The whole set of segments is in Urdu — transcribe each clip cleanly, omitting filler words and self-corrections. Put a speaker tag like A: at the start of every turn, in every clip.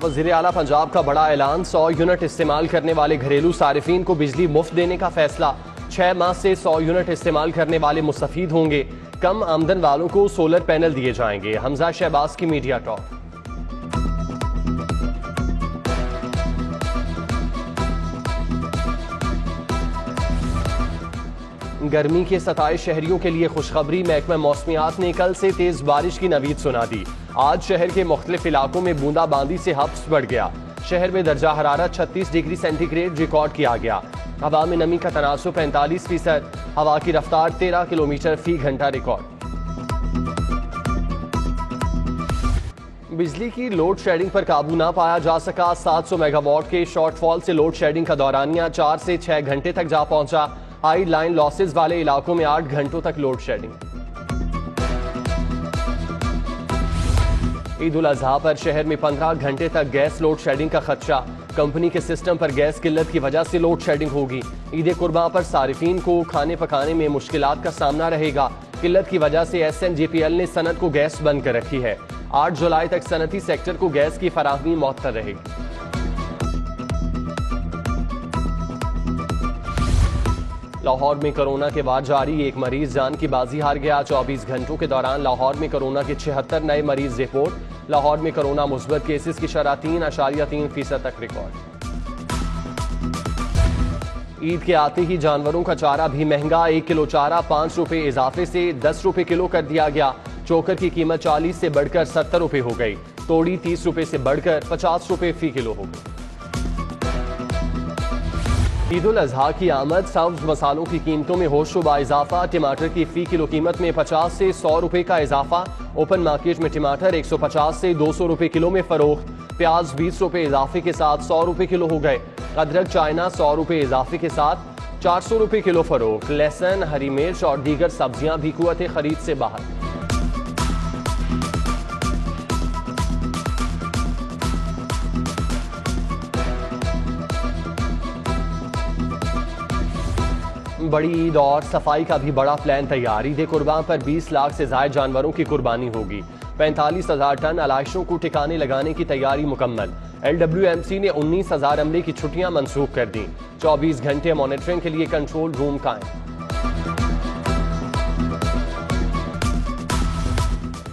A: وزیر اعلیٰ پنجاب کا بڑا اعلان، 100 یونٹ استعمال کرنے والے گھریلو صارفین کو بجلی مفت دینے کا فیصلہ۔ 6 ماہ سے 100 یونٹ استعمال کرنے والے مستفید ہوں گے۔ کم آمدن والوں کو سولر پینل دیے جائیں گے۔ حمزہ شہباز کی میڈیا ٹاک۔ گرمی کے 27 شہریوں کے لیے خوشخبری، محکمہ موسمیات نے کل سے تیز بارش کی نوید سنا دی۔ آج شہر کے مختلف علاقوں میں بوندا باندی سے حبس بڑھ گیا۔ شہر میں درجہ حرارت 36 ڈگری سینٹی گریڈ ریکارڈ کیا گیا۔ ہوا میں نمی کا تناسب 45%، ہوا کی رفتار 13 کلومیٹر فی گھنٹہ ریکارڈ۔ بجلی کی لوڈ شیڈنگ پر قابو نہ پایا جا سکا، 700 میگا واٹ کے شارٹ فال سے لوڈ شیڈنگ کا دورانیہ 4 سے 6 گھنٹے تک جا پہنچا۔ ہائی لائن لاسز والے علاقوں میں 8 گھنٹوں تک لوڈ شیڈنگ۔ عید الاضحیٰ پر شہر میں 15 گھنٹے تک گیس لوڈ شیڈنگ کا خدشہ، کمپنی کے سسٹم پر گیس قلت کی وجہ سے لوڈ شیڈنگ ہوگی۔ عید قرباں پر صارفین کو کھانے پکانے میں مشکلات کا سامنا رہے گا۔ قلت کی وجہ سے SNJPL نے صنعت کو گیس بند کر رکھی ہے۔ 8 جولائی تک صنعتی سیکٹر کو گیس کی فراہمی معطل رہے گی۔ لاہور میں کورونا کے بعد جاری، ایک مریض جان کی بازی ہار گیا۔ 24 گھنٹوں کے دوران لاہور میں کورونا کے 76 نئے مریض رپورٹ۔ لاہور میں کورونا مثبت کیسز کی شرح 3.3% تک ریکارڈ۔ عید کے آتے ہی جانوروں کا چارہ بھی مہنگا، 1 کلو چارہ 5 روپے اضافے سے 10 روپے کلو کر دیا گیا۔ چوکر کی قیمت 40 سے بڑھ کر 70 روپے ہو گئی۔ توڑی 30 روپے سے بڑھ کر 50 روپے فی کلو ہو گئی۔ عید الاضحیٰ کی آمد، سبز مسالوں کی قیمتوں میں ہوش و با اضافہ۔ ٹماٹر کی فی کلو قیمت میں 50 سے 100 روپے کا اضافہ۔ اوپن مارکیٹ میں ٹماٹر 150 سے 200 روپے کلو میں فروخت۔ پیاز 20 روپے اضافے کے ساتھ 100 روپے کلو ہو گئے۔ ادرک چائنا 100 روپے اضافے کے ساتھ 400 روپے کلو فروخت۔ لہسن، ہری مرچ اور دیگر سبزیاں بھی قوت خرید سے باہر۔ بڑی عید اور صفائی کا بھی بڑا پلان تیار۔ عید قرباں پر 20 لاکھ سے زائد جانوروں کی قربانی ہوگی۔ 45,000 ٹن علائشوں کو ٹھکانے لگانے کی تیاری مکمل۔ LWMC نے 19,000 عملے کی چھٹیاں منسوخ کر دیں۔ 24 گھنٹے مانیٹرنگ کے لیے کنٹرول روم قائم۔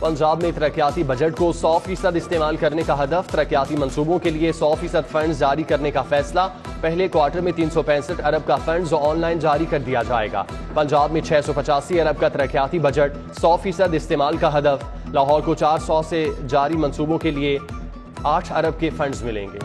A: پنجاب میں ترقیاتی بجٹ کو 100% استعمال کرنے کا ہدف، ترقیاتی منصوبوں کے لیے 100% فنڈز جاری کرنے کا فیصلہ۔ پہلے کوارٹر میں 365 ارب کا فنڈز آن لائن جاری کر دیا جائے گا۔ پنجاب میں 685 ارب کا ترقیاتی بجٹ، 100% استعمال کا ہدف۔ لاہور کو 400 سے جاری منصوبوں کے لیے 8 ارب کے فنڈز ملیں گے۔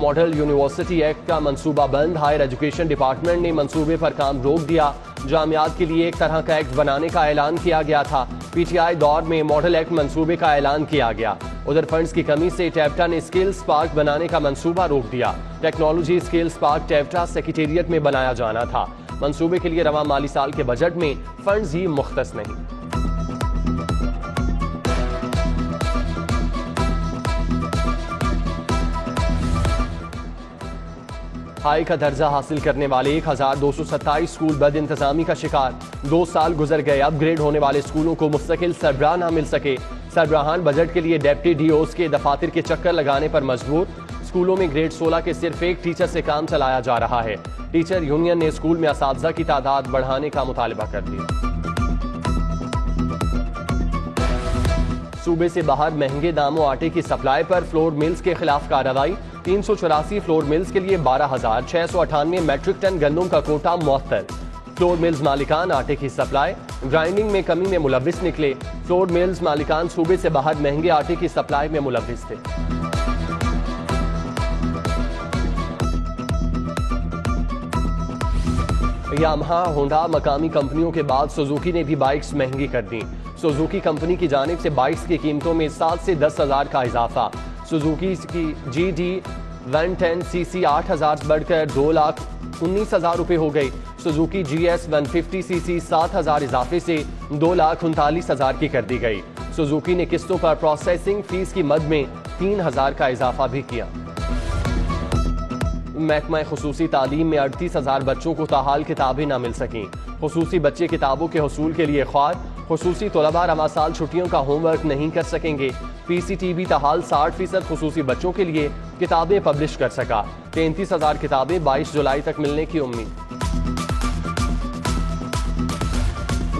A: ماڈل یونیورسٹی ایکٹ کا منصوبہ بند، ہائر ایجوکیشن ڈپارٹمنٹ نے منصوبے پر کام روک دیا۔ جامعات کے لیے ایک طرح کا ایکٹ بنانے کا اعلان کیا گیا تھا۔ PTI دور میں ماڈل ایکٹ منصوبے کا اعلان کیا گیا۔ ادھر فنڈز کی کمی سے ٹیپٹا نے اسکلز پارک بنانے کا منصوبہ روک دیا۔ ٹیکنالوجی اسکلز پارک ٹیپٹا سیکریٹریٹ میں بنایا جانا تھا۔ منصوبے کے لیے رواں مالی سال کے بجٹ میں فنڈز ہی مختص نہیں۔ ہائی کا درجہ حاصل کرنے والے 1227 اسکول بد انتظامی کا شکار۔ 2 سال گزر گئے، اپ گریڈ ہونے والے اسکولوں کو مستقل سربراہ نہ مل سکے۔ سربراہان بجٹ کے لیے ڈپٹی DOs کے دفاتر کے چکر لگانے پر مجبور۔ اسکولوں میں گریڈ 16 کے صرف ایک ٹیچر سے کام چلایا جا رہا ہے۔ ٹیچر یونین نے اسکول میں اساتذہ کی تعداد بڑھانے کا مطالبہ کر دیا۔ صوبے سے باہر مہنگے داموں آٹے کی سپلائی پر فلور ملز کے خلاف کارروائی۔ 384 فلور ملز کے لیے 12,698 میٹرک ٹن گندم کا کوٹا معطل۔ فلور ملز مالکان آٹے کی سپلائی گرائنڈنگ میں کمی میں ملوث نکلے۔ فلور ملز مالکان صوبے سے باہر مہنگے آٹے کی سپلائی میں ملوث تھے۔ یامہا، ہونڈا مقامی کمپنیوں کے بعد سوزوکی نے بھی بائکس مہنگی کر دیں۔ سوزوکی کمپنی کی جانب سے بائکس کی قیمتوں میں 7 سے 10,000 کا اضافہ۔ سوزوکی کی GD 110cc 8,000 بڑھ کر 2,19,000 روپے ہو گئی۔ سوزوکی GS 150cc 7,000 اضافے سے 2,39,000 کی کر دی گئی۔ سوزوکی نے قسطوں پر پروسیسنگ فیس کی مد میں 3,000 کا اضافہ بھی کیا۔ محکمہ خصوصی تعلیم میں 38,000 بچوں کو تاحال کتابیں نہ مل سکیں۔ خصوصی بچے کتابوں کے حصول کے لیے خوار خصوصی طلباء رواں سال چھٹیوں کا ہوم ورک نہیں کر سکیں گے۔ پی سی ٹی بی تاحال 60% خصوصی بچوں کے لیے کتابیں پبلش کر سکا۔ 33,000 کتابیں 22 جولائی تک ملنے کی امید۔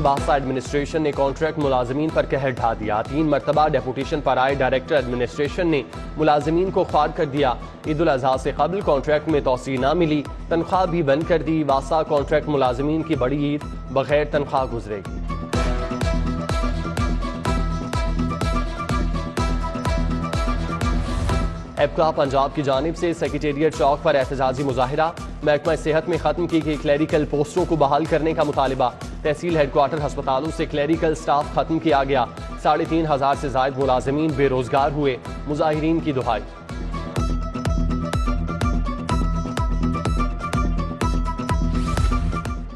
A: باسا ایڈمنسٹریشن نے کانٹریکٹ ملازمین پر قہر ڈھا دیا۔ 3 مرتبہ ڈیپوٹیشن پر آئے ڈائریکٹر ایڈمنسٹریشن نے ملازمین کو خوار کر دیا۔ عید الاضحیٰ سے قبل کانٹریکٹ میں توسیع نہ ملی، تنخواہ بھی بند کر دی۔ واسا کانٹریکٹ ملازمین کی بڑی عید بغیر تنخواہ گزرے گی۔ ایپکا پنجاب کی جانب سے سیکریٹریٹ چوک پر احتجاجی مظاہرہ۔ محکمہ صحت میں ختم کی گئی کلیریکل پوسٹوں کو بحال کرنے کا مطالبہ۔ تحصیل ہیڈ کوارٹر ہسپتالوں سے کلیریکل سٹاف ختم کیا گیا۔ 3,500 سے زائد ملازمین بے روزگار ہوئے۔ مظاہرین کی دہائی۔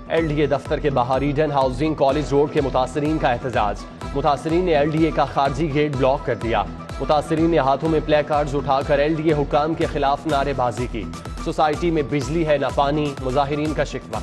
A: ایل ڈی اے دفتر کے باہر ایڈن ہاؤسنگ کالج روڈ کے متاثرین کا احتجاج۔ متاثرین نے ایل ڈی اے کا خارجی گیٹ بلاک کر دیا۔ متاثرین نے ہاتھوں میں پلے کارڈز اٹھا کر ایل ڈی اے حکام کے خلاف نعرے بازی کی۔ سوسائٹی میں بجلی ہے نہ پانی، مظاہرین کا شکوہ۔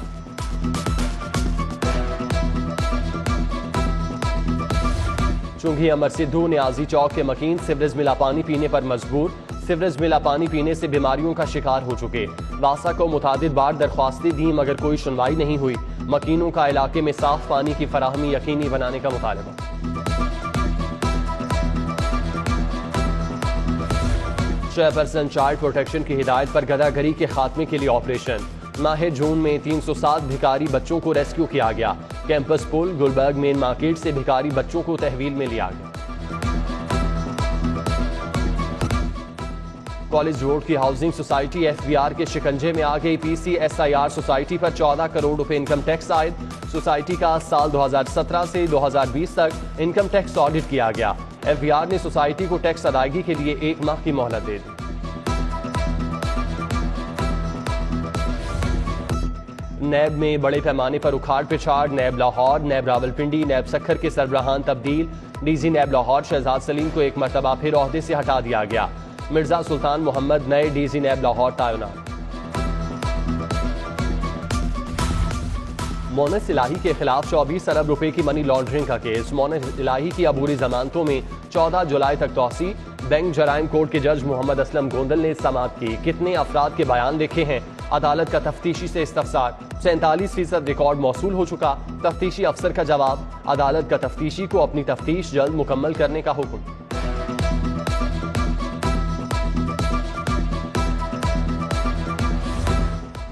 A: چنگھی امر سدھو نیازی چوک کے مکین سیوریج ملا پانی پینے پر مجبور۔ سیوریج ملا پانی پینے سے بیماریوں کا شکار ہو چکے۔ واسا کو متعدد بار درخواستیں دیں مگر کوئی سنوائی نہیں ہوئی۔ مکینوں کا علاقے میں صاف پانی کی فراہمی یقینی بنانے کا مطالبہ۔ چیئرپرسن چائلڈ پروٹیکشن کی ہدایت پر گدہ گری کے خاتمے کے لیے آپریشن۔ ماہ جون میں 307 بھکاری بچوں کو ریسکیو کیا گیا۔ Campus Pul Gulberg main market سے بھکاری بچوں کو تحویل میں لیا گیا۔ کالج روڈ کی housing society F B R کے شکنجے میں آ گئی۔ P C S I R society پر 14 کروڑ روپے انکم ٹیکس عائد۔ سوسائٹی کا سال 2017 سے 2020 تک انکم ٹیکس آڈٹ کیا گیا۔ ایف بی آر نے سوسائٹی کو ٹیکس ادائیگی کے لیے 1 ماہ کی مہلت دے دی۔ نیب میں بڑے پیمانے پر اکھاڑ پچھاڑ۔ NAB Lahore, NAB Rawalpindi, NAB Sukkur کے سربراہان تبدیل۔ D C NAB Lahore Shahzad Salim کو ایک مرتبہ پھر عہدے سے ہٹا دیا گیا۔ مرزا سلطان محمد نئے ڈی سی نیب لاہور تعینات۔ مونس الہی کے خلاف 24 ارب روپے کی منی لانڈرنگ کا کیس۔ مونس الہی کی عبوری ضمانتوں میں 14 جولائی تک توسیع۔ بینک جرائم کورٹ کے جج محمد اسلم گوندل نے سماعت کی۔ کتنے افراد کے بیان لکھے ہیں؟ عدالت کا تفتیشی سے استفسار۔ 47% ریکارڈ موصول ہو چکا۔ تفتیشی افسر کا جواب۔ عدالت کا تفتیشی کو اپنی تفتیش جلد مکمل کرنے کا حکم۔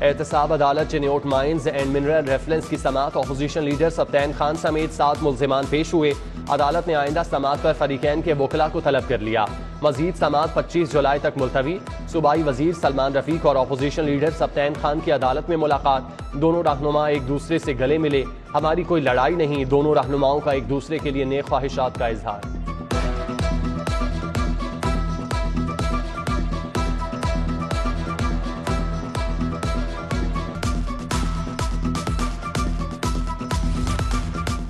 A: احتساب عدالت Chiniot mines and mineral reference کی سماعت۔ اپوزیشن لیڈر سبطین خان سمیت 7 ملزمان پیش ہوئے۔ عدالت نے آئندہ سماعت پر فریقین کے وکلاء کو طلب کر لیا۔ مزید سماعت 25 جولائی تک ملتوی۔ صوبائی وزیر سلمان رفیق اور اپوزیشن لیڈر سبطین خان کی عدالت میں ملاقات۔ دونوں رہنما ایک دوسرے سے گلے ملے۔ ہماری کوئی لڑائی نہیں، دونوں رہنماؤں کا ایک دوسرے کے لیے نیک خواہشات کا اظہار۔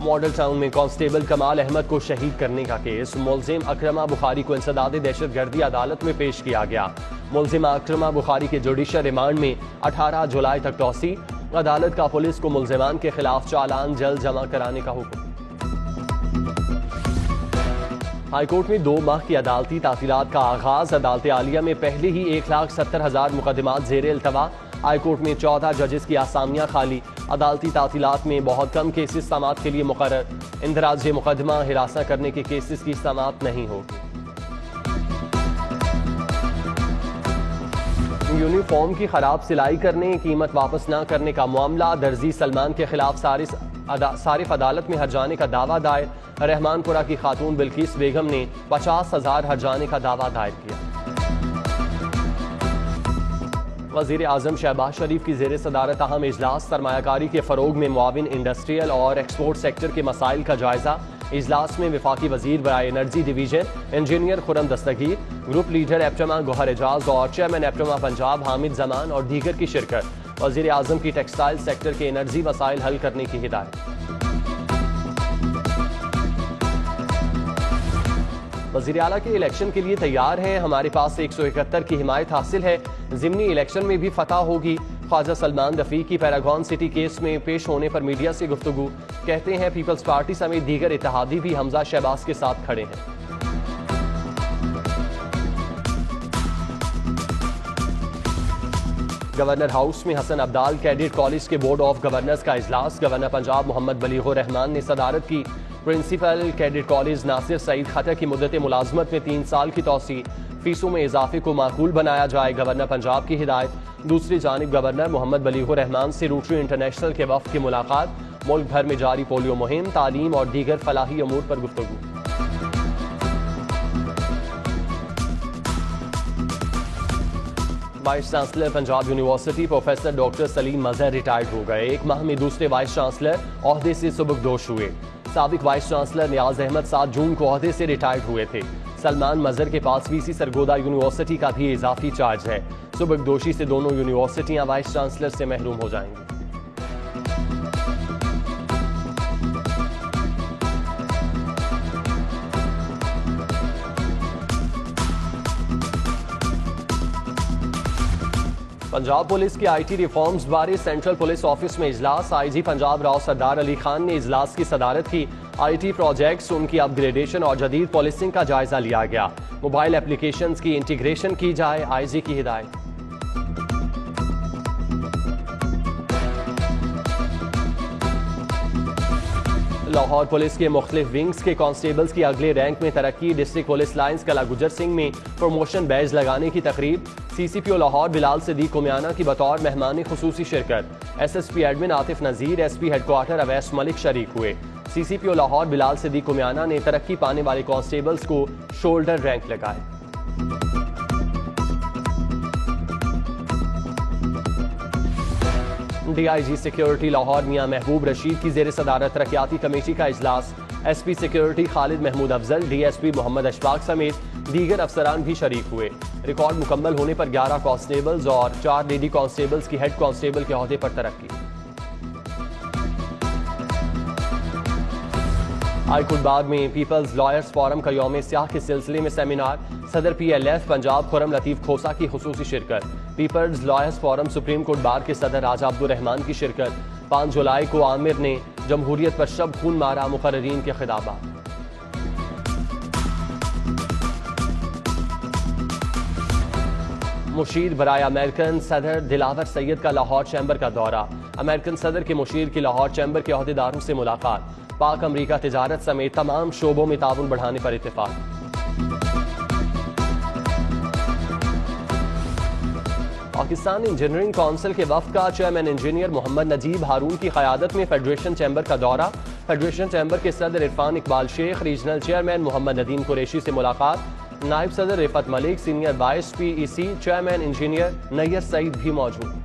A: ماڈل ٹاؤن میں کانسٹیبل کمال احمد کو شہید کرنے کا کیس۔ ملزم اکرمہ بخاری کو انسداد دہشت گردی عدالت میں پیش کیا گیا۔ ملزمہ اکرمہ بخاری کے جوڈیشل ریمانڈ میں 18 جولائی تک توسیع۔ عدالت کا پولیس کو ملزمان کے خلاف چالان جلد جمع کرانے کا حکم۔ ہائی کورٹ میں 2 ماہ کی عدالتی تعطیلات کا آغاز۔ عدالت عالیہ میں پہلے ہی 1,70,000 مقدمات زیر التوا۔ ہائی کورٹ میں 14 ججز کی آسامیاں خالی۔ عدالتی تعطیلات میں بہت کم کیسز سماعت کے لیے مقرر۔ اندراج مقدمہ ہراساں کرنے کے کیسز کی سماعت نہیں ہوگی۔ یونیفارم کی خراب سلائی کرنے، قیمت واپس نہ کرنے کا معاملہ۔ درزی سلمان کے خلاف صارف عدالت میں ہرجانے کا دعویٰ دائر۔ رحمان پورہ کی خاتون بلقیس بیگم نے 50,000 ہرجانے کا دعویٰ دائر کیا۔ وزیر اعظم شہباز شریف کی زیر صدارت اہم اجلاس۔ سرمایہ کاری کے فروغ میں معاون انڈسٹریل اور ایکسپورٹ سیکٹر کے مسائل کا جائزہ۔ اجلاس میں وفاقی وزیر برائے energy division engineer Khurram Dastgir, group leader APTMA گوہر اعجاز اور چیئرمین ایپٹما پنجاب حامد زمان اور دیگر کی شرکت۔ وزیر اعظم کی ٹیکسٹائل سیکٹر کے انرجی مسائل حل کرنے کی ہدایت۔ وزیر اعلیٰ کے الیکشن کے لیے تیار ہیں، ہمارے پاس 171 کی حمایت حاصل ہے، ضمنی الیکشن میں بھی فتح ہوگی۔ خواجہ سلمان رفیق کی پیراگون سٹی کیس میں پیش ہونے پر میڈیا سے گفتگو۔ کہتے ہیں پیپلز پارٹی سمیت دیگر اتحادی بھی حمزہ شہباز کے ساتھ کھڑے ہیں۔ گورنر ہاؤس میں حسن عبدال کیڈٹ کالج کے بورڈ آف گورنرز کا اجلاس، گورنر پنجاب محمد بلیغ الرحمان نے صدارت کی۔ پرنسپل کیڈٹ کالج ناصر سعید خٹک کی مدت ملازمت میں 3 سال کی توسیع، فیسوں میں اضافے کو معقول بنایا جائے، گورنر پنجاب کی ہدایت۔ دوسری جانب گورنر محمد بلیغ الرحمان سے روٹری انٹرنیشنل کے وفد کی ملاقات، ملک بھر میں جاری پولیو مہم، تعلیم اور دیگر فلاحی امور پر گفتگو۔ Vice chancellor Punjab university professor doctor Salim Mazhar retired ہو گئے، 1 ماہ میں دوسرے وائس چانسلر عہدے سے سبکدوش ہوئے۔ سابق وائس چانسلر نیاز احمد 7 جون کو عہدے سے ریٹائرڈ ہوئے تھے۔ سلمان مظہر کے پاس وی سی سرگودا یونیورسٹی کا بھی اضافی چارج ہے، سبکدوشی سے دونوں یونیورسٹیاں وائس چانسلر سے محروم ہو جائیں گی۔ پنجاب پولیس کی آئی ٹی ریفارمز بارے سینٹرل پولیس آفس میں اجلاس، آئی جی پنجاب راؤ سردار علی خان نے اجلاس کی صدارت کی۔ آئی ٹی پروجیکٹس، ان کی اپ گریڈیشن اور جدید پالیسنگ کا جائزہ لیا گیا۔ موبائل اپلیکیشنز کی انٹیگریشن کی جائے، آئی جی کی ہدایت۔ لاہور پولیس کے مختلف ونگز کے کانسٹیبلز کی اگلے رینک میں ترقی، ڈسٹرکٹ پولیس لائنز کلا گجر سنگھ میں پروموشن بیج لگانے کی تقریب، سی سی پی او لاہور بلال صدیق کومیانہ کی بطور مہمان خصوصی شرکت، S S P admin Atif Nazir, S P head quarter Awais Malik شریک ہوئے۔ سی سی پی او لاہور بلال صدیق کومیانہ نے ترقی پانے والے کانسٹیبلز کو شولڈر رینک لگائے۔ D I G security Lahore Mian Mahboob Rashid کی زیر صدارت ترقیاتی کمیٹی کا اجلاس، ایس پی سیکیورٹی خالد محمود افضل، ڈی ایس پی محمد اشفاق سمیت دیگر افسران بھی شریک ہوئے۔ ریکارڈ مکمل ہونے پر 11 کانسٹیبلز اور 4 لیڈی کانسٹیبلز کی ہیڈ کانسٹیبل کے عہدے پر ترقی۔ ہائی کورٹ باغ میں پیپلز لائرز فورم کا یوم سیاہ کے سلسلے میں سیمینار، صدر P L F Punjab Khurram Latif Khosa کی خصوصی شرکت، Peoples Lawyers Forum Supreme Court Bar کے صدر راجہ عبد الرحمان کی شرکت۔ 5 جولائی کو عامر نے جمہوریت پر شب خون مارا، مقررین کے خطابات۔ مشیر برائے امریکن صدر دلاور سید کا لاہور چیمبر کا دورہ، امریکن صدر کے مشیر کی لاہور چیمبر کے عہدیداروں سے ملاقات، پاک امریکہ تجارت سمیت تمام شعبوں میں تعاون بڑھانے پر اتفاق۔ پاکستان انجینئرنگ کونسل کے وفد کا چیئرمین انجینئر محمد نجیب ہارون کی قیادت میں فیڈریشن چیمبر کا دورہ، فیڈریشن چیمبر کے صدر عرفان اقبال شیخ، ریجنل چیئرمین محمد ندیم قریشی سے ملاقات، نائب صدر رفعت ملک، سینئر وائس پی ای سی چیئرمین انجینئر نیّر سعید بھی موجود۔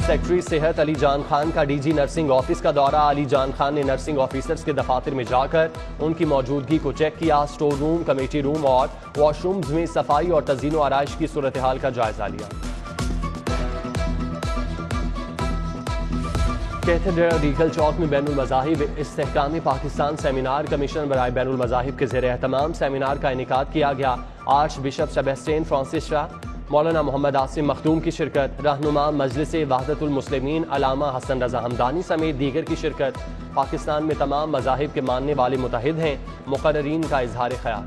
A: سیکٹری صحت علی جان خان کا ڈی جی نرسنگ آفس کا دورہ، علی جان خان نے نرسنگ آفیسرز کے دفاتر میں جا کر ان کی موجودگی کو چیک کیا، سٹور روم، کمیٹی روم اور واش رومز میں صفائی اور تزئین و آرائش کی صورتحال کا جائزہ لیا۔ کیتھیڈرل ریگل چوک میں بین المذاہب استحکام پاکستان سیمینار، کمیشن برائے بین المذاہب کے زیر اہتمام سیمینار کا انعقاد کیا گیا۔ آرچ بشپ سیبیسٹین فرانسس شاہ، مولانا محمد عاصم مخدوم کی شرکت، رہنما مجلس وحدت المسلمین علامہ حسن رضا ہمدانی سمیت دیگر کی شرکت۔ پاکستان میں تمام مذاہب کے ماننے والے متحد ہیں، مقررین کا اظہار خیال۔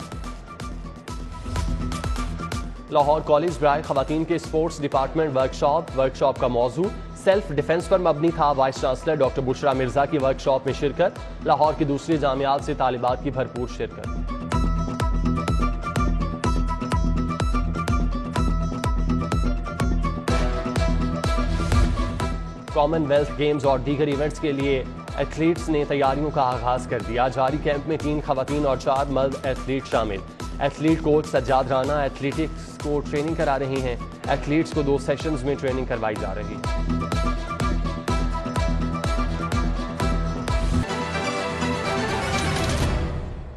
A: لاہور کالج برائے خواتین کے اسپورٹس ڈپارٹمنٹ ورکشاپ کا موضوع سیلف ڈیفنس پر مبنی تھا، وائس چانسلر ڈاکٹر بشرا مرزا کی ورکشاپ میں شرکت، لاہور کی دوسری جامعات سے طالبات کی بھرپور شرکت۔ کامن ویلتھ گیمز اور دیگر ایونٹس کے لیے ایتھلیٹس نے تیاریوں کا آغاز کر دیا، جاری کیمپ میں 3 خواتین اور 4 مرد ایتھلیٹ شامل۔ Athlete coach Sajjad Rana athletics کو ٹریننگ کرا رہی ہیں، ایتھلیٹس کو 2 سیشنز میں ٹریننگ کروائی جا رہی ہے۔